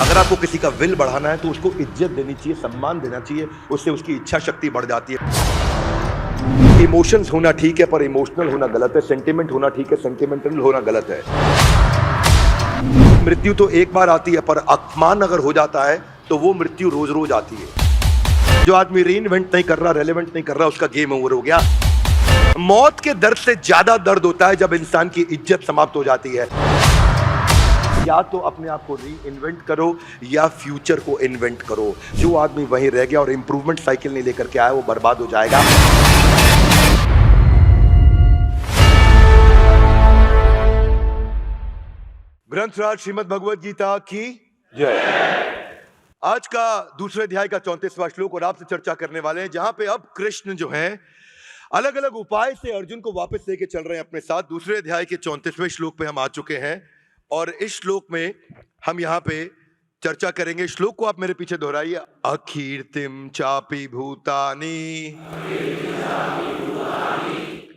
अगर आपको किसी का विल बढ़ाना है तो उसको इज्जत देनी चाहिए, सम्मान देना चाहिए, उससे उसकी इच्छा शक्ति बढ़ जाती है। इमोशंस होना ठीक है पर इमोशनल होना गलत है, सेंटिमेंट होना ठीक है, सेंटिमेंटल होना गलत है। मृत्यु तो एक बार आती है पर अपमान अगर हो जाता है तो वो मृत्यु रोज रोज आती है। जो आदमी री इन्वेंट नहीं कर रहा, रेलेवेंट नहीं कर रहा, उसका गेम ओवर हो गया। मौत के दर्द से ज्यादा दर्द होता है जब इंसान की इज्जत समाप्त हो जाती है। या तो अपने आप को री इन्वेंट करो या फ्यूचर को इन्वेंट करो। जो आदमी वहीं रह गया और इंप्रूवमेंट साइकिल नहीं लेकर के आया वो बर्बाद हो जाएगा। ग्रंथराज श्रीमद् भगवद गीता की जय। आज का दूसरे अध्याय का 34वां श्लोक और आपसे चर्चा करने वाले हैं, जहां पे अब कृष्ण जो है अलग अलग उपाय से अर्जुन को वापस लेके चल रहे हैं अपने साथ। दूसरे अध्याय के 34वें श्लोक पे हम आ चुके हैं और इस श्लोक में हम यहाँ पे चर्चा करेंगे। श्लोक को आप मेरे पीछे दोहराइए। अकीर्तिम चापि भूतानि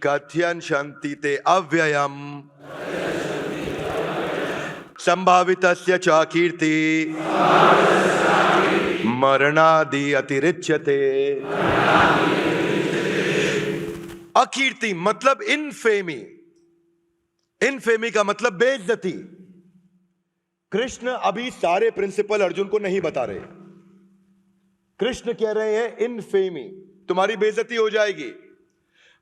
कथयन्ति ते अव्ययम संभावितस्य च कीर्ति मरणादि अतिरिच्यते। अकीर्ति मतलब इनफेमी। इनफेमी का मतलब बेइज्जती। कृष्ण अभी सारे प्रिंसिपल अर्जुन को नहीं बता रहे। कृष्ण कह रहे हैं इनफेमी, तुम्हारी बेइज्जती हो जाएगी।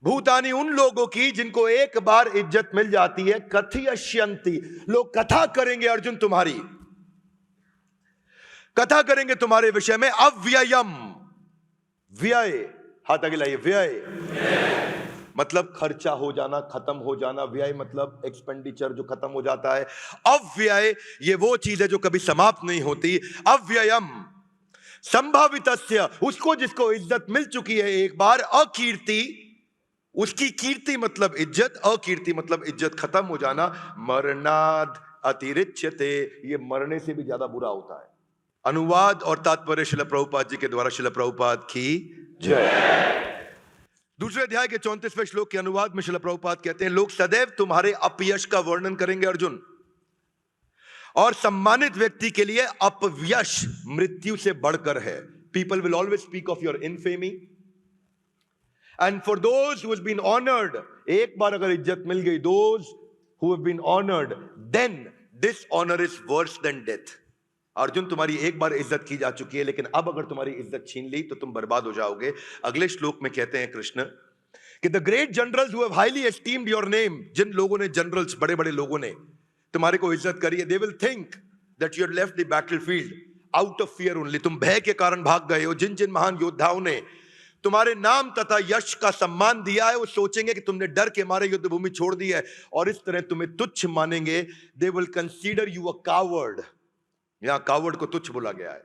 भूतानी उन लोगों की जिनको एक बार इज्जत मिल जाती है। कथयन्ति, लोग कथा करेंगे अर्जुन, तुम्हारी कथा करेंगे तुम्हारे विषय में। अव्ययम, व्यय, हाथ आगे लाइए। व्यय मतलब खर्चा हो जाना, खत्म हो जाना। व्यय मतलब एक्सपेंडिचर जो खत्म हो जाता है। अव्यय ये वो चीज है जो कभी समाप्त नहीं होती। अव्ययम संभावितस्य, उसको जिसको इज्जत मिल चुकी है एक बार। अकीर्ति, उसकी कीर्ति मतलब इज्जत, अकीर्ति मतलब इज्जत खत्म हो जाना। मरणाद अतिरिच्यते, ये मरने से भी ज्यादा बुरा होता है। अनुवाद और तात्पर्य श्रील प्रभुपाद जी के द्वारा। श्रील प्रभुपाद की जय। दूसरे अध्याय के 34वें श्लोक के अनुवाद में श्रील प्रभुपाद कहते हैं, लोग सदैव तुम्हारे अपयश का वर्णन करेंगे अर्जुन, और सम्मानित व्यक्ति के लिए अपयश मृत्यु से बढ़कर है। People will always speak of your infamy and for those who have been honoured, एक बार अगर इज्जत मिल गई, those who have been honoured, then dishonour is worse than death. Arjun तुम्हारी एक बार इज्जत की जा चुकी है, लेकिन अब अगर तुम्हारी इज्जत छीन ली तो तुम बर्बाद हो जाओगे। अगले श्लोक में कहते हैं कृष्ण कि the great generals who have highly esteemed your name, जिन लोगों ने, जनरल्स बड़े बड़े लोगों ने तुम्हारे को इज्जत करी है, they will think that you have left the battlefield out of fear only, तुम भय के कारण भाग गए हो। जिन जिन महान योद्धाओं ने तुम्हारे नाम तथा यश का सम्मान दिया है, वो सोचेंगे कि तुमने डर के मारे युद्ध भूमि छोड़ दी है और इस तरह तुम्हें तुच्छ मानेंगे। They will consider you a coward, यहां कावर्ड को तुच्छ बोला गया है।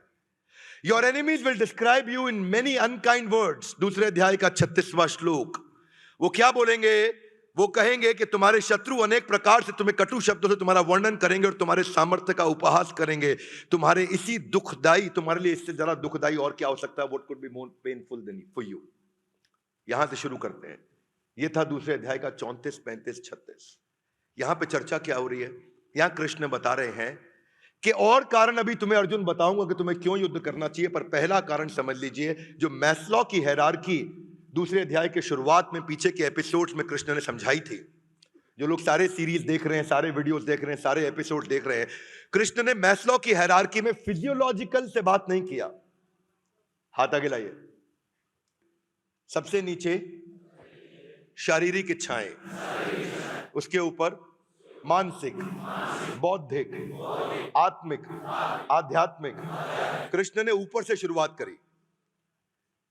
Your enemies will describe you in many unkind words. दूसरे अध्याय का 36वां श्लोक, वो क्या बोलेंगे? वो कहेंगे कि तुम्हारे शत्रु अनेक प्रकार से तुम्हें कटु शब्दों से तुम्हारा वर्णन करेंगे और तुम्हारे सामर्थ्य का उपहास करेंगे। तुम्हारे इसी दुखदाई, तुम्हारे लिए इससे ज्यादा दुखदाई और क्या हो सकता है? What could be more painful than for you. यहां से शुरू करते हैं। यह था दूसरे अध्याय का 34, 35, 36। यहां पे चर्चा क्या हो रही है? यहां कृष्ण बता रहे हैं कि और कारण अभी तुम्हें अर्जुन बताऊंगा कि तुम्हें क्यों युद्ध करना चाहिए, पर पहला कारण समझ लीजिए। जो मैस्लो की हायरार्की दूसरे अध्याय के शुरुआत में, पीछे के एपिसोड्स में कृष्ण ने समझाई थी। जो लोग सारे सीरीज देख रहे हैं, सारे वीडियोस देख रहे हैं, सारे एपिसोड देख रहे हैं, कृष्ण ने मैस्लो की हायरार्की में फिजियोलॉजिकल से बात नहीं किया। हाथ आगे लाइए। सबसे नीचे शारीरिक इच्छाएं, उसके ऊपर मानसिक, बौद्धिक, आत्मिक, आध्यात्मिक। कृष्ण ने ऊपर से शुरुआत करी।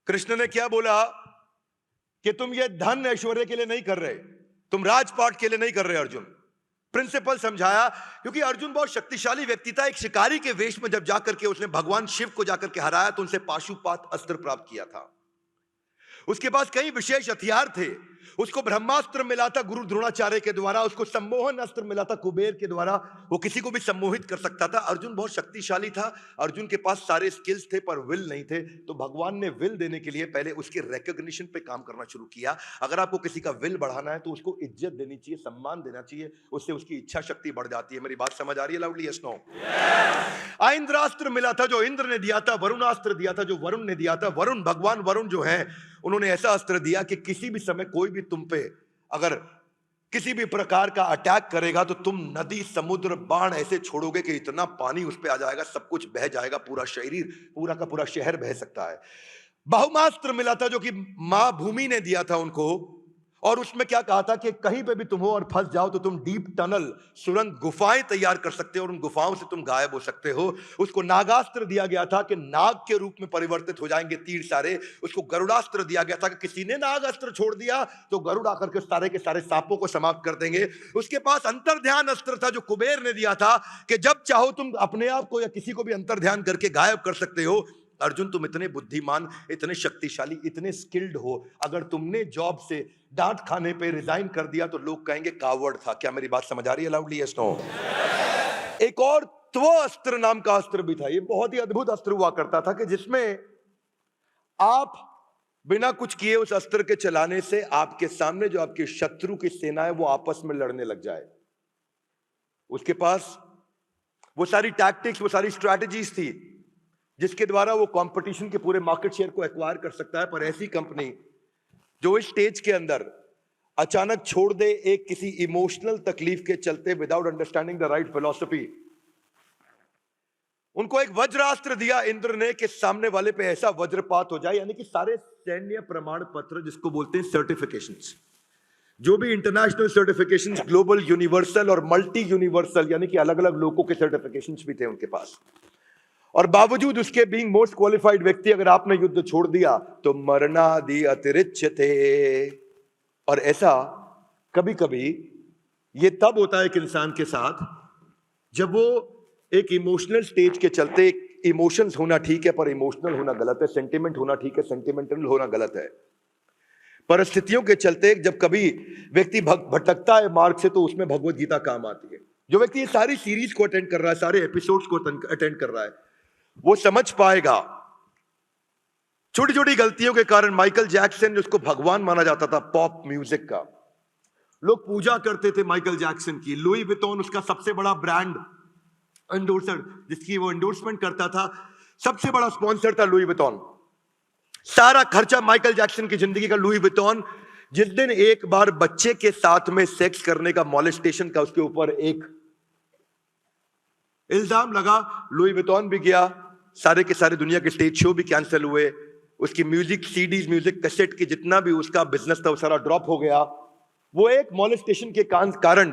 कृष्ण ने क्या बोला कि तुम ये धन ऐश्वर्य के लिए नहीं कर रहे, तुम राजपाट के लिए नहीं कर रहे। अर्जुन प्रिंसिपल समझाया, क्योंकि अर्जुन बहुत शक्तिशाली व्यक्ति था। एक शिकारी के वेश में जब जाकर के उसने भगवान शिव को जाकर के हराया तो उनसे पाशुपात अस्त्र प्राप्त किया था। उसके पास कई विशेष हथियार थे उसको ब्रह्मास्त्र मिला था गुरु द्रोणाचार्य के द्वारा, उसको सम्मोहन अस्त्र मिला था कुबेर के द्वारा, वो किसी को भी सम्मोहित कर सकता था। अर्जुन बहुत शक्तिशाली था, अर्जुन के पास सारे स्किल्स थे पर विल नहीं थे, तो भगवान ने विल देने के लिए पहले उसके रिकॉग्निशन पे काम करना शुरू किया। अगर आपको किसी का विल बढ़ाना है तो उसको इज्जत देनी चाहिए, सम्मान देना चाहिए, उससे उसकी इच्छा शक्ति बढ़ जाती है। मेरी बात समझ आ रही है लाउडली? Yes no? इंद्रास्त्र मिला था जो इंद्र ने दिया था, वरुणास्त्र दिया था जो वरुण ने दिया था। वरुण, भगवान वरुण जो है, उन्होंने ऐसा अस्त्र दिया कि किसी भी समय कोई भी तुम पे अगर किसी भी प्रकार का अटैक करेगा तो तुम नदी समुद्र बाण ऐसे छोड़ोगे कि इतना पानी उस पे आ जाएगा, सब कुछ बह जाएगा, पूरा शरीर, पूरा का पूरा शहर बह सकता है। बहुमास्त्र मिला था जो कि मां भूमि ने दिया था उनको, और उसमें क्या कहा था कि कहीं पे भी तुम हो और फंस जाओ तो तुम डीप टनल, सुरंग, गुफाएं तैयार कर सकते हो और उन गुफाओं से तुम गायब हो सकते हो। उसको नागास्त्र दिया गया था कि नाग के रूप में परिवर्तित हो जाएंगे तीर सारे। उसको गरुड़ास्त्र दिया गया था कि किसी ने नागास्त्र छोड़ दिया तो गरुड़ आकर के सारे सांपों को समाप्त कर देंगे। उसके पास अंतर्ध्यान अस्त्र था जो कुबेर ने दिया था कि जब चाहो तुम अपने आप को या किसी को भी अंतर्ध्यान करके गायब कर सकते हो। अर्जुन, तुम इतने बुद्धिमान, इतने शक्तिशाली, इतने स्किल्ड हो, अगर तुमने जॉब से डांट खाने पे रिजाइन कर दिया तो लोग कहेंगे कावर्ड था। क्या मेरी बात समझ आ रही है लाउडली? Yes no? एक और त्वस्त्र नाम का अस्त्र भी था। ये बहुत ही अद्भुत अस्त्र हुआ करता था कि जिसमें आप बिना कुछ किए उस अस्त्र के चलाने से आपके सामने जो आपके शत्रु की सेना है वो आपस में लड़ने लग जाए। उसके पास वो सारी टैक्टिक्स, वो सारी स्ट्रैटेजीज थी जिसके द्वारा वो कंपटीशन के पूरे मार्केट शेयर को एक्वायर कर सकता है। पर ऐसी कंपनी जो इस स्टेज के अंदर अचानक छोड़ दे एक किसी इमोशनल तकलीफ के चलते, without understanding the right philosophy, उनको एक वज्रास्त्र दिया इंद्र ने कि सामने वाले पे ऐसा वज्रपात हो जाए, यानी कि सारे सैन्य प्रमाण पत्र, जिसको बोलते हैं सर्टिफिकेशंस, जो भी इंटरनेशनल सर्टिफिकेशंस, ग्लोबल, यूनिवर्सल और मल्टी यूनिवर्सल, यानी कि अलग अलग लोगों के सर्टिफिकेशंस भी थे उनके पास। और बावजूद उसके बीइंग मोस्ट क्वालिफाइड व्यक्ति, अगर आपने युद्ध छोड़ दिया तो मरणादि अतिरिच्यते। और ऐसा कभी कभी ये तब होता है एक इंसान के साथ जब वो एक इमोशनल स्टेज के चलते, इमोशंस होना ठीक है पर इमोशनल होना गलत है, सेंटिमेंट होना ठीक है, सेंटिमेंटल होना गलत है। परिस्थितियों के चलते जब कभी व्यक्ति भटकता है मार्ग से तो उसमें भगवत गीता काम आती है। जो व्यक्ति ये सारी सीरीज को अटेंड कर रहा है, सारे एपिसोड्स को अटेंड कर रहा है, वो समझ पाएगा। छोटी छोटी गलतियों के कारण माइकल जैक्सन, जिसको भगवान माना जाता था पॉप म्यूजिक का, लोग पूजा करते थे माइकल जैक्सन की। लुई विटॉन उसका सबसे बड़ा ब्रांड एंडोर्सर, जिसकी वो एंडोर्समेंट करता था, सबसे बड़ा स्पॉन्सर था लुई विटॉन। सारा खर्चा माइकल जैक्सन की जिंदगी का लुई विटॉन। जिस दिन एक बार बच्चे के साथ में सेक्स करने का, मॉलेस्टेशन का उसके ऊपर एक इल्जाम लगा, लुई विटॉन भी गया, सारे के सारे दुनिया के स्टेज शो भी कैंसिल हुए, उसकी म्यूजिक सीडीज, म्यूजिक कैसेट की जितना भी उसका बिजनेस था वो सारा ड्रॉप हो गया। वो एक मॉलेस्टेशन के कारण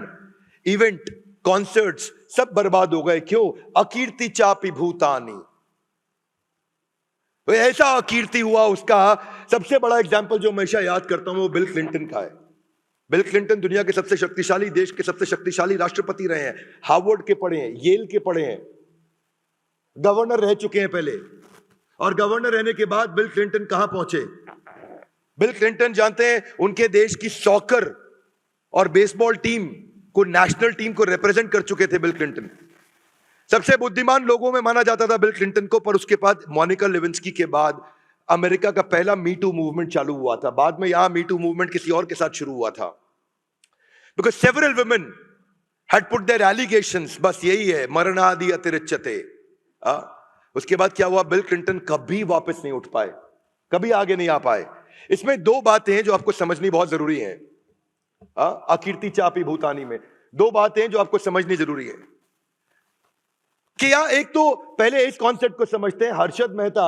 इवेंट, कॉन्सर्ट्स सब बर्बाद हो गए। क्यों? अकीर्ति चापी भूतानी। वो ऐसा अकीर्ति हुआ उसका। सबसे बड़ा एग्जाम्पल जो हमेशा याद करता हूं वो बिल क्लिंटन का है। बिल क्लिंटन दुनिया के सबसे शक्तिशाली, देश के सबसे शक्तिशाली राष्ट्रपति रहे हैं, हार्वर्ड के पढ़े हैं, येल के पढ़े हैं, गवर्नर रह चुके हैं पहले। और गवर्नर रहने के बाद बिल क्लिंटन कहां पहुंचे? बिल क्लिंटन जानते हैं, उनके देश की सॉकर और बेसबॉल टीम को, नेशनल टीम को रिप्रेजेंट कर चुके थे बिल क्लिंटन। सबसे बुद्धिमान लोगों में माना जाता था बिल क्लिंटन को। पर उसके बाद मोनिका लेविंस्की के बाद अमेरिका का पहला मीटू मूवमेंट चालू हुआ था। बाद में यहां मीटू मूवमेंट किसी और के साथ शुरू हुआ था, because several women had put their allegations. बस यही है, मरणादि अतिरिच्यते। उसके बाद क्या हुआ? बिल क्लिंटन कभी वापस नहीं उठ पाए, कभी आगे नहीं आ पाए। इसमें दो बातें हैं जो आपको समझनी बहुत जरूरी है। अकीर्ति चापी भूतानी में दो बातें जो आपको समझनी जरूरी है कि एक तो पहले इस कॉन्सेप्ट को समझते हैं, हर्षद मेहता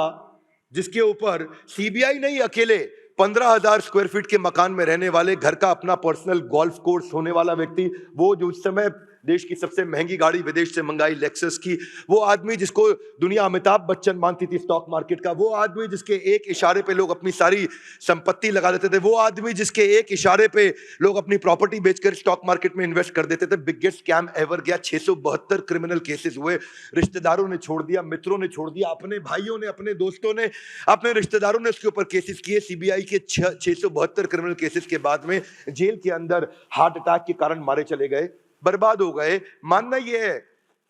जिसके ऊपर सीबीआई नहीं, अकेले 15,000 स्क्वायर फीट के मकान में रहने वाले, घर का अपना पर्सनल गोल्फ कोर्स होने वाला व्यक्ति, वो जो उस समय देश की सबसे महंगी गाड़ी विदेश से मंगाई लेक्सस की, वो आदमी जिसको दुनिया अमिताभ बच्चन मानती थी स्टॉक मार्केट का, वो आदमी जिसके एक इशारे पे लोग अपनी सारी संपत्ति लगा देते थे, वो आदमी जिसके एक इशारे पे लोग अपनी प्रॉपर्टी बेचकर स्टॉक मार्केट में इन्वेस्ट कर देते थे। बिगेस्ट स्कैम एवर गया, 672 क्रिमिनल केसेस हुए, रिश्तेदारों ने छोड़ दिया, मित्रों ने छोड़ दिया, अपने भाइयों ने, अपने दोस्तों ने, अपने रिश्तेदारों ने उसके ऊपर केसेस किए। सीबीआई के 672 क्रिमिनल केसेस के बाद में जेल के अंदर हार्ट अटैक के कारण मारे चले गए, बर्बाद हो गए। मानना यह है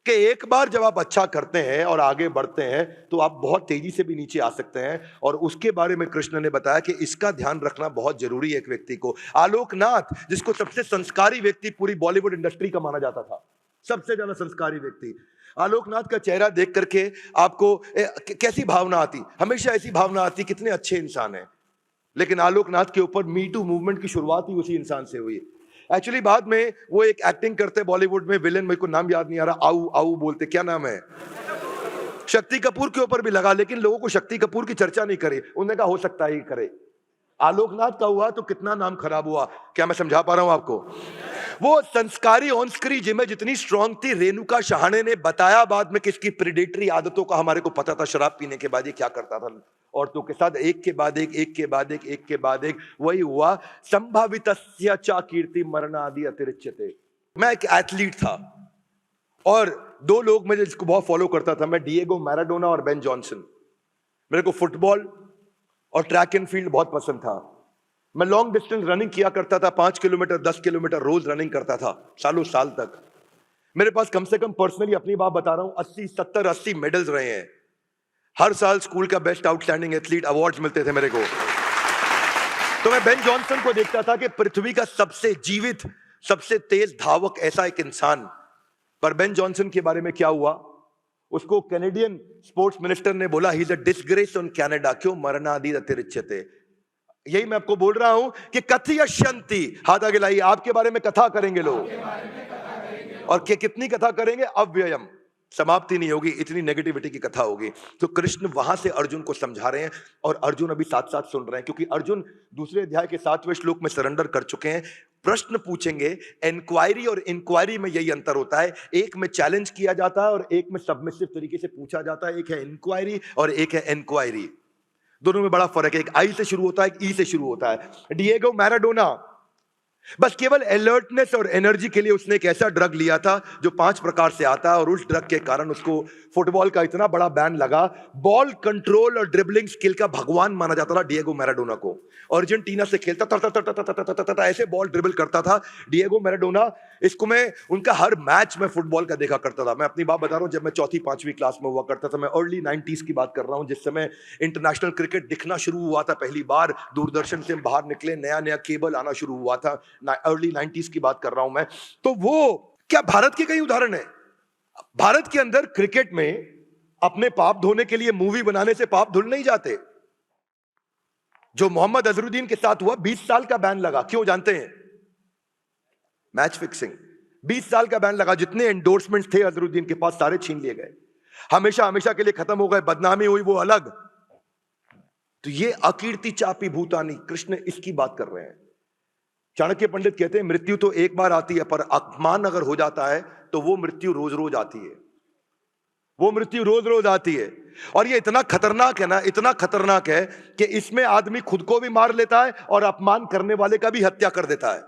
कि एक बार जब आप अच्छा करते हैं और आगे बढ़ते हैं तो आप बहुत तेजी से भी नीचे आ सकते हैं, और उसके बारे में कृष्ण ने बताया कि इसका ध्यान रखना बहुत जरूरी है एक व्यक्ति को। आलोकनाथ, जिसको सबसे संस्कारी व्यक्ति पूरी बॉलीवुड इंडस्ट्री का माना जाता था, सबसे ज्यादा संस्कारी व्यक्ति, आलोकनाथ का चेहरा देख करके आपको कैसी भावना आती? हमेशा ऐसी भावना आती कितने अच्छे इंसान हैं। लेकिन आलोकनाथ के ऊपर मी टू मूवमेंट की शुरुआत ही उसी इंसान से हुई। एक्चुअली बाद में वो एक एक्टिंग करते बॉलीवुड में, विलेन, मेरे को नाम याद नहीं आ रहा, आऊ आऊ बोलते, क्या नाम है, शक्ति कपूर के ऊपर भी लगा, लेकिन लोगों को शक्ति कपूर की चर्चा नहीं करी। उन्होंने कहा हो सकता है करे। आलोकनाथ का हुआ तो कितना नाम खराब हुआ। क्या मैं समझा पा रहा हूं आपको? वो संस्कारी ऑन स्क्रीन इमेज जितनी स्ट्रांग थी, रेणुका शहाणे ने बताया बाद में कि इसकी प्रेडेटरी आदतों का हमारे को पता था, शराब पीने के बाद ये क्या करता था औरतों के साथ, एक के बाद एक, एक के बाद एक, एक के बाद एक। वही हुआ, संभावितस्य च कीर्ति मरणादि अतिरिच्यते। मैं एक एथलीट था और दो लोग मैं जिसको बहुत फॉलो करता था, मैं डिएगो मैराडोना और बेन जॉनसन। मेरे को फुटबॉल और ट्रैक एंड फील्ड बहुत पसंद था। मैं लॉन्ग डिस्टेंस रनिंग किया करता था, 5 किलोमीटर 10 किलोमीटर रोज रनिंग करता था, सालों साल तक। मेरे पास कम से कम पर्सनली अपनी बात बता रहा हूं 80 70 80 मेडल्स रहे हैं। हर साल स्कूल का बेस्ट आउटस्टैंडिंग एथलीट अवार्ड्स मिलते थे मेरे को। तो मैं बेन जॉनसन को देखता था कि पृथ्वी का सबसे जीवित, सबसे तेज धावक ऐसा एक इंसान। पर बेन जॉनसन के बारे में क्या हुआ, उसको कैनेडियन स्पोर्ट्स मिनिस्टर ने बोला he is a disgrace on Canada, क्यों मरणादि अतिरिच्यते। यही मैं आपको बोल रहा हूं कि कथयश्यन्ति, हाथ आगे लाइए, आपके बारे में कथा करेंगे लोग, और कितनी कथा करेंगे, अव्ययम, समाप्ति नहीं होगी, इतनी नेगेटिविटी की कथा होगी। तो कृष्ण वहां से अर्जुन को समझा रहे हैं, और अर्जुन अभी साथ साथ सुन रहे हैं, क्योंकि अर्जुन दूसरे अध्याय के 7वें श्लोक में सरेंडर कर चुके हैं। प्रश्न पूछेंगे, एनक्वायरी और इंक्वायरी में यही अंतर होता है, एक में चैलेंज किया जाता है और एक में सबमिसिव तरीके से पूछा जाता है। एक है इंक्वायरी और एक है एनक्वायरी, दोनों में बड़ा फर्क है। एक आई से शुरू होता है, एक ई से शुरू होता है। डिएगो मैराडोना बस केवल अलर्टनेस और एनर्जी के लिए उसने एक ऐसा ड्रग लिया था जो 5 प्रकार से आता है, और उस ड्रग के कारण उसको फुटबॉल का इतना बड़ा बैन लगा। बॉल कंट्रोल और ड्रिबलिंग स्किल का भगवान माना जाता था डिएगो मैराडोना को। अर्जेंटीना से खेलता था, ऐसे बॉल ड्रिबल करता था डिएगो मैराडोना। इसको मैं उनका हर मैच में फुटबॉल का देखा करता था। मैं अपनी बात बता रहा हूं, जब मैं 4वीं 5वीं क्लास में हुआ करता था, मैं अर्ली 90s की बात कर रहा हूं, जिस समय इंटरनेशनल क्रिकेट दिखना शुरू हुआ था पहली बार, दूरदर्शन से बाहर निकले, नया नया केबल आना शुरू हुआ था, अर्ली 90s की बात कर रहा हूं मैं। तो वो क्या भारत के कई उदाहरण है। भारत के अंदर क्रिकेट में अपने पाप धोने के लिए मूवी बनाने से पाप धुल नहीं जाते। जो मोहम्मद अजहरुद्दीन के साथ हुआ, 20 साल का बैन लगा, क्यों जानते हैं? मैच फिक्सिंग, 20 साल का बैन लगा। जितने एंडोर्समेंट्स थे अजहरुद्दीन के पास सारे छीन लिए गए, हमेशा हमेशा के लिए खत्म हो गए, बदनामी हुई वो अलग। तो ये अकीर्ति चापी भूतानी, कृष्ण इसकी बात कर रहे हैं। चाणक्य पंडित कहते हैं मृत्यु तो एक बार आती है, पर अपमान अगर हो जाता है तो वो मृत्यु रोज रोज आती है, वो मृत्यु रोज रोज आती है। और ये इतना खतरनाक है ना, इतना खतरनाक है कि इसमें आदमी खुद को भी मार लेता है और अपमान करने वाले का भी हत्या कर देता है।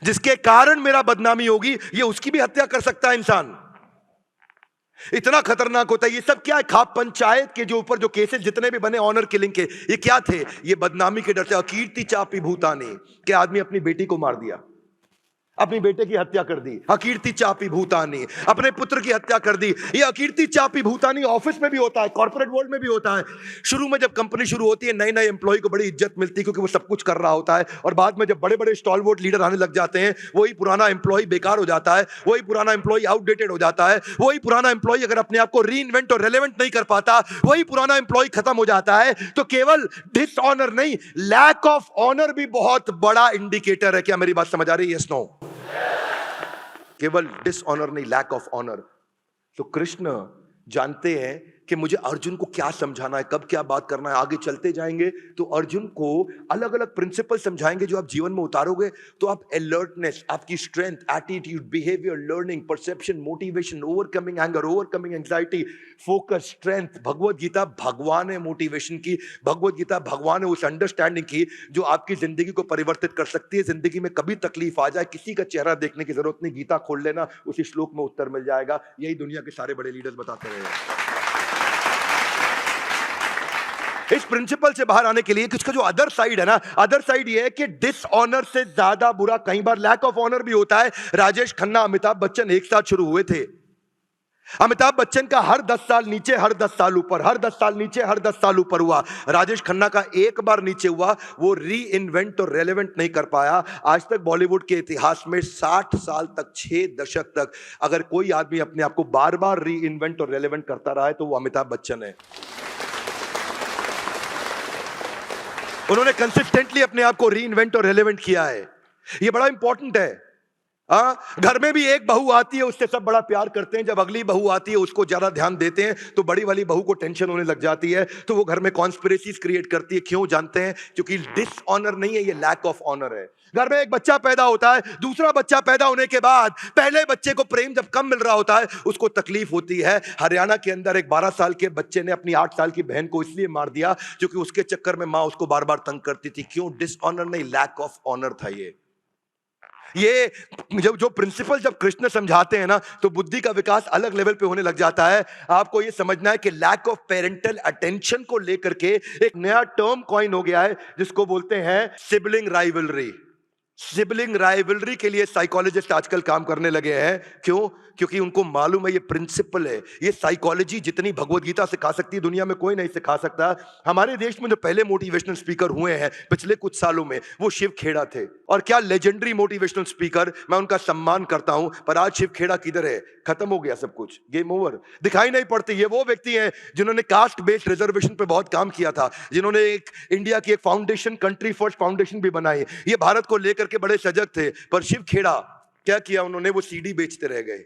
जिसके कारण मेरा बदनामी होगी, ये उसकी भी हत्या कर सकता है इंसान। इतना खतरनाक होता है। ये सब क्या है? खाप पंचायत के जो ऊपर जो केसेस जितने भी बने ऑनर किलिंग के, ये क्या थे? ये बदनामी के डर से। अकीर्ति चापी भूतानी, के आदमी अपनी बेटी को मार दिया, अपनी बेटे की हत्या कर दी, अकीर्ति चापी भूतानी, अपने पुत्र की हत्या कर दी। ये अकीर्ति चापी भूतानी ऑफिस में भी होता है, कॉर्पोरेट वर्ल्ड में भी होता है। शुरू में जब कंपनी शुरू होती है, नए नए एम्प्लॉय को बड़ी इज्जत मिलती है क्योंकि वो सब कुछ कर रहा होता है, और बाद में जब बड़े बड़े स्टॉलवर्ड लीडर आने लग जाते हैं, वही पुराना एम्प्लॉय बेकार हो जाता है, वही पुराना एम्प्लॉय आउटडेटेड हो जाता है, वही पुराना एम्प्लॉय अगर अपने आप को रीइन्वेंट और रेलेवेंट नहीं कर पाता, वही पुराना एम्प्लॉय खत्म हो जाता है। तो केवल डिसऑनर नहीं, लैक ऑफ ऑनर भी बहुत बड़ा इंडिकेटर है। क्या मेरी बात समझ आ रही है? Yes no? केवल डिसऑनर नहीं, लैक ऑफ ऑनर। तो कृष्ण जानते हैं कि मुझे अर्जुन को क्या समझाना है, कब क्या बात करना है। आगे चलते जाएंगे तो अर्जुन को अलग अलग प्रिंसिपल समझाएंगे जो आप जीवन में उतारोगे तो आप अलर्टनेस, आपकी strength, attitude, behaviour, learning, perception, motivation, overcoming anger, overcoming anxiety, focus, strength. Bhagavad Gita भगवान है मोटिवेशन की, भगवत गीता भगवान है उस अंडरस्टैंडिंग की जो आपकी जिंदगी को परिवर्तित कर सकती है। जिंदगी में कभी तकलीफ आ जाए, किसी का चेहरा देखने की जरूरत नहीं, गीता खोल लेना, उसी श्लोक में उत्तर मिल जाएगा। यही दुनिया के सारे बड़े लीडर्स बताते रहे। इस प्रिंसिपल से बाहर आने के लिए इसका जो अदर साइड है ना, अदर साइड ये है कि डिसऑनर से ज्यादा बुरा कई बार लैक ऑफ ऑनर भी होता है। राजेश खन्ना, अमिताभ बच्चन एक साथ शुरू हुए थे। अमिताभ बच्चन का हर 10 साल नीचे, हर 10 साल ऊपर, हर 10 साल नीचे, हर 10 साल ऊपर हुआ। राजेश खन्ना का एक बार नीचे हुआ, वो री इन्वेंट और रेलेवेंट नहीं कर पाया। आज तक बॉलीवुड के इतिहास में 60 साल तक, 6 दशक तक अगर कोई आदमी अपने आप को बार बार री इन्वेंट और रेलेवेंट करता रहा है तो वो अमिताभ बच्चन है। उन्होंने कंसिस्टेंटली अपने आप को री इन्वेंट और रेलेवेंट किया है। ये बड़ा इंपॉर्टेंट है। घर में भी एक बहू आती है, उससे सब बड़ा प्यार करते हैं। जब अगली बहू आती है उसको ज्यादा ध्यान देते हैं तो बड़ी वाली बहू को टेंशन होने लग जाती है, तो वो घर में कॉन्स्पिरेसीज क्रिएट करती है। क्यों जानते हैं? क्योंकि डिसऑनर नहीं है, ये लैक ऑफ ऑनर है। घर में एक बच्चा पैदा होता है, दूसरा बच्चा पैदा होने के बाद पहले बच्चे को प्रेम जब कम मिल रहा होता है उसको तकलीफ होती है। हरियाणा के अंदर एक 12 साल के बच्चे ने अपनी 8 साल की बहन को इसलिए मार दिया क्योंकि उसके चक्कर में मां उसको बार बार तंग करती थी। क्यों? डिसऑनर नहीं, लैक ऑफ ऑनर था। ये जो प्रिंसिपल जब कृष्ण समझाते हैं ना तो बुद्धि का विकास अलग लेवल पे होने लग जाता है। आपको ये समझना है कि लैक ऑफ पेरेंटल अटेंशन को लेकर के एक नया टर्म कॉइन हो गया है जिसको बोलते हैं सिबलिंग राइवलरी। सिबलिंग राइवलरी के लिए साइकोलॉजिस्ट आजकल काम करने लगे हैं। क्यों? क्योंकि उनको मालूम है ये प्रिंसिपल है। ये साइकोलॉजी जितनी भगवत गीता सिखा सकती है दुनिया में कोई नहीं सिखा सकता। हमारे देश में जो पहले मोटिवेशनल स्पीकर हुए हैं पिछले कुछ सालों में वो शिव खेड़ा थे, और क्या लेजेंडरी मोटिवेशनल स्पीकर, मैं उनका सम्मान करता हूं। पर आज शिव खेड़ा किधर है? खत्म हो गया सब कुछ, गेम ओवर, दिखाई नहीं पड़ती। ये वो व्यक्ति हैं जिन्होंने कास्ट बेस्ड रिजर्वेशन पे बहुत काम किया था, जिन्होंने एक इंडिया की एक फाउंडेशन, कंट्री फर्स्ट फाउंडेशन भी बनाई। ये भारत को लेकर के बड़े सजग थे। पर शिव खेड़ा क्या किया उन्होंने? वो सीडी बेचते रह गए।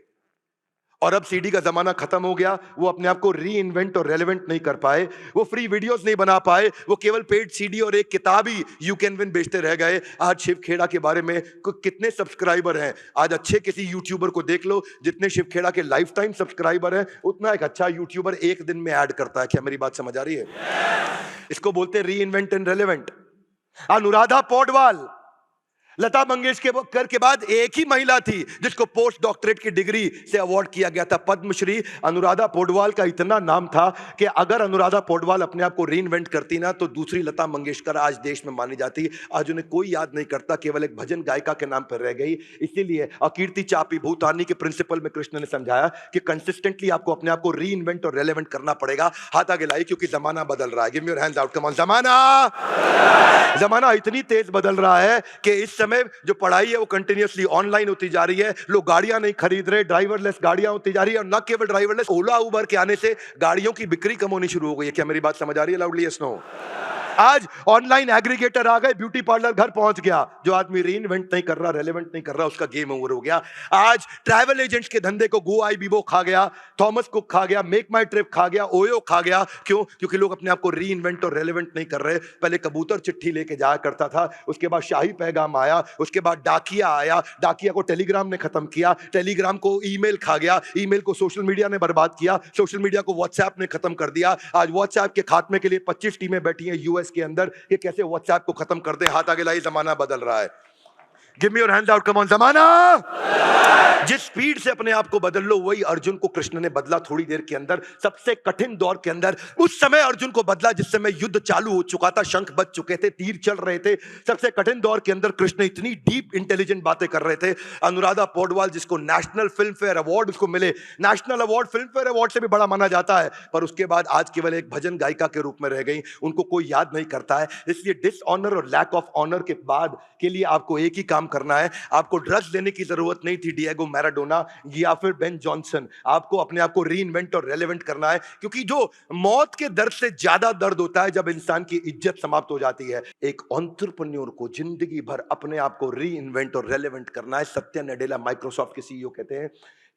और अब सीडी का जमाना खत्म हो गया। वो अपने आप को री इन्वेंट और रेलेवेंट नहीं कर पाए, वो फ्री वीडियोस नहीं बना पाए, वो केवल पेड सीडी और एक किताब ही यू कैन विन बेचते रह गए। आज शिव खेड़ा के बारे में कितने सब्सक्राइबर हैं? आज अच्छे किसी यूट्यूबर को देख लो, जितने शिव खेड़ा के लाइफ टाइम सब्सक्राइबर हैं उतना एक अच्छा यूट्यूबर एक दिन में ऐड करता है। क्या मेरी बात समझ आ रही है? इसको बोलते हैं reinvent and relevant. Anuradha Paudwal Lata Mangeshkar के बाद एक ही महिला थी जिसको पोस्ट डॉक्टरेट की डिग्री से अवार्ड किया गया था, पद्मश्री। अनुराधा पौडवाल का इतना नाम था कि अगर अनुराधा पौडवाल अपने आप को रीइन्वेंट करती ना तो दूसरी लता मंगेशकर आज देश में मानी जाती। आज उन्हें कोई याद नहीं करता, केवल एक भजन गायिका के नाम पर रह गई। इसीलिए अकीर्ति चापी भूतानी के प्रिंसिपल में कृष्ण ने समझाया कि कंसिस्टेंटली आपको अपने आप को रीइन्वेंट और रेलेवेंट करना पड़ेगा। हाथ आगे लाइए क्योंकि जमाना बदल रहा है। Give me your hands out, come on. जमाना इतनी तेज बदल रहा है कि इस समय जो पढ़ाई है वो कंटिन्यूअसली ऑनलाइन होती जा रही है। लोग गाड़ियां नहीं खरीद रहे, ड्राइवरलेस गाड़ियां होती जा रही है। और न केवल ड्राइवरलेस, ओला उबर के आने से गाड़ियों की बिक्री कम होनी शुरू हो गई है। क्या मेरी बात समझ आ रही है? Loudly yes no. आज ऑनलाइन एग्रीगेटर आ गए, ब्यूटी पार्लर घर पहुंच गया। जो आदमी रीइन्वेंट नहीं कर रहा, रेलेवेंट नहीं कर रहा, उसका गेम ओवर हो गया। आज ट्रैवल एजेंट्स के धंधे को गो आई बीबो खा गया, थॉमस कुक खा गया, मेक माई ट्रिप खा गया, ओयो खा गया। क्यों? क्योंकि लोग अपने आप को रीइन्वेंट और रेलेवेंट नहीं कर रहे। पहले कबूतर चिट्ठी लेके जाया करता था, उसके बाद शाही पैगाम आया, उसके बाद डाकिया आया, डाकिया को टेलीग्राम ने खत्म किया, टेलीग्राम को ईमेल खा गया, ईमेल को सोशल मीडिया ने बर्बाद किया, सोशल मीडिया को व्हाट्सएप ने खत्म कर दिया। आज व्हाट्सएप के खात्मे के लिए 25 टीमें बैठी हैं यूएस के अंदर कि कैसे व्हाट्सएप को खत्म कर दे। हाथ आगे लाइए, जमाना बदल रहा है। Give me your hands out, come on. जमाना जिस स्पीड से अपने आप को बदल लो वही अर्जुन को कृष्ण ने बदला थोड़ी देर के अंदर। सबसे कठिन दौर के अंदर उस समय अर्जुन को बदला जिस समय युद्ध चालू हो चुका था, शंख बज चुके थे, तीर चल रहे थे। सबसे कठिन दौर के अंदर कृष्ण इतनी डीप इंटेलिजेंट बातें कर रहे थे। अनुराधा पौडवाल जिसको नेशनल फिल्म फेयर अवार्ड उसको मिले, national award film fair award से भी बड़ा माना जाता है, पर उसके बाद आज केवल एक भजन गायिका के रूप में रह गई। उनको कोई याद नहीं करता है। इसलिए डिसऑनर और लैक ऑफ ऑनर के बाद के लिए आपको एक ही काम करना है। आपको ड्रग्स लेने की जरूरत नहीं थी डिएगो मैराडोना या फिर बेन जॉनसन। आपको अपने आप को रीइन्वेंट और रेलेवेंट करना है, क्योंकि जो मौत के दर्द से ज्यादा दर्द होता है जब इंसान की इज्जत समाप्त हो जाती है। एक एंटरप्रेन्योर को जिंदगी भर अपने आप को रीइन्वेंट और रेलेवेंट करना है। सत्या नडेला माइक्रोसॉफ्ट के सीईओ कहते हैं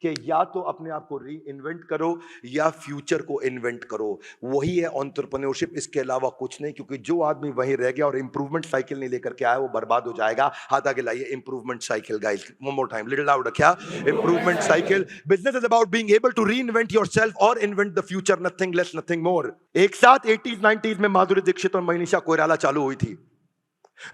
कि या तो अपने आप को री इन्वेंट करो या फ्यूचर को इन्वेंट करो। वही है एंटरप्रेन्योरशिप, इसके अलावा कुछ नहीं। क्योंकि जो आदमी वहीं रह गया और इंप्रूवमेंट साइकिल नहीं लेकर के आया वो बर्बाद हो जाएगा। हाथ आगे लाइए, improvement cycle guys, one more time, little loud, क्या improvement cycle? Business is about being able to reinvent yourself और invent the future, nothing less nothing more. एक साथ 80s 90s में माधुरी दीक्षित और मनीषा कोइराला चालू हुई थी।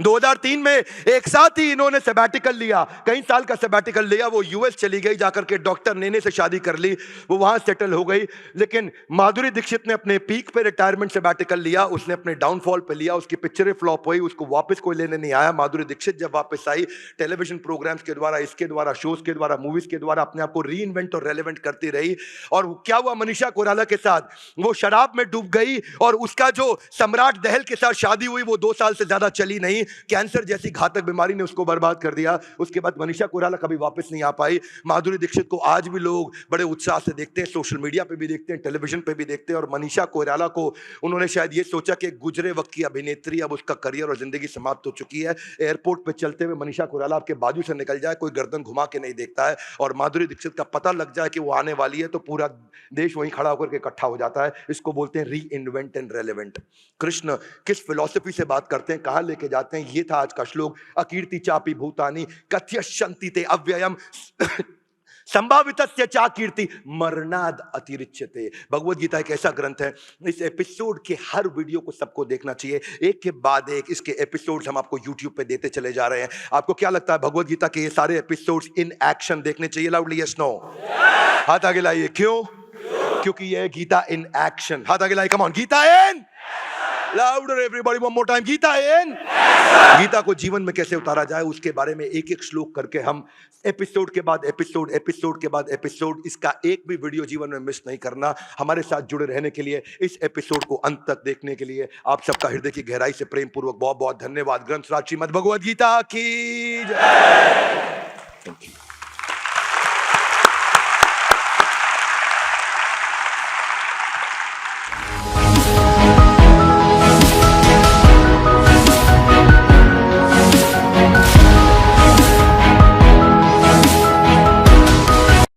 2003 में एक साथ ही इन्होंने सैबैटिकल लिया, कई साल का सैबैटिकल लिया। वो यूएस चली गई, जाकर के डॉक्टर नेने से शादी कर ली, वो वहां सेटल हो गई। लेकिन माधुरी दीक्षित ने अपने पीक पे रिटायरमेंट सैबैटिकल लिया, उसने अपने डाउनफॉल पे लिया, उसकी पिक्चरें फ्लॉप हुई, उसको वापस कोई लेने नहीं आया। माधुरी दीक्षित जब वापस आई, टेलीविजन प्रोग्राम्स के द्वारा, इसके द्वारा, शोज के द्वारा, मूवीज के द्वारा अपने आप को री इन्वेंट और रेलेवेंट करती रही। और क्या हुआ मनीषा कोइराला के साथ? वो शराब में डूब गई और उसका जो सम्राट दहल के साथ शादी हुई वो 2 साल से ज्यादा चली नहीं। कैंसर जैसी घातक बीमारी ने उसको बर्बाद कर दिया। उसके बाद मनीषा कोइराला कभी वापस नहीं आ पाई। माधुरी दीक्षित को आज भी लोग बड़े उत्साह से देखते हैं, सोशल मीडिया पे भी देखते हैं, टेलीविजन पे भी देखते हैं। और मनीषा कोइराला को उन्होंने शायद ये सोचा कि गुजरे वक्त की अभिनेत्री, अब उसका करियर और जिंदगी समाप्त हो चुकी है। एयरपोर्ट पे चलते हुए मनीषा कोइराला आपके बाजू से निकल जाए, कोई गर्दन घुमा के नहीं देखता है। और माधुरी दीक्षित का पता लग जाए कि वो आने वाली है तो पूरा देश वहीं खड़ा होकर के इकट्ठा हो जाता है। इसको बोलते हैं reinvent and relevant. Krishna किस फिलॉसफी से बात करते हैं, कहां लेके जाते हैं, ये था आज का श्लोक। अकीर्ति चापि भूतानि कथयश्यन्ति ते अव्ययम् संभावितस्य चा कीर्ति मरणाद अतिरिच्यते। भगवत गीता एक ऐसा ग्रंथ है, इस एपिसोड के हर वीडियो को सबको देखना चाहिए, एक के बाद एक इसके एपिसोड्स हम आपको YouTube पे देते चले जा रहे हैं। आपको क्या लगता है भगवत गीता के ये सारे एपिसोड्स इन एक्शन देखने चाहिए? Loudly yes no. हाथ आगे लाइए। क्यों? क्योंकि ये गीता इन एक्शन। हाथ आगे लाइए, come on, Gita in louder everybody, one more time, Gita in. Gita को जीवन में कैसे उतारा जाए उसके बारे में एक एक श्लोक करके हम एपिसोड के बाद एपिसोड, एपिसोड के बाद एपिसोड, इसका एक भी वीडियो जीवन में मिस नहीं करना। हमारे साथ जुड़े रहने के लिए, इस एपिसोड को अंत तक देखने के लिए आप सबका हृदय की गहराई से प्रेम पूर्वक बहुत बहुत धन्यवाद। ग्रंथराज श्रीमद् भगवद गीता की जय। Thank you.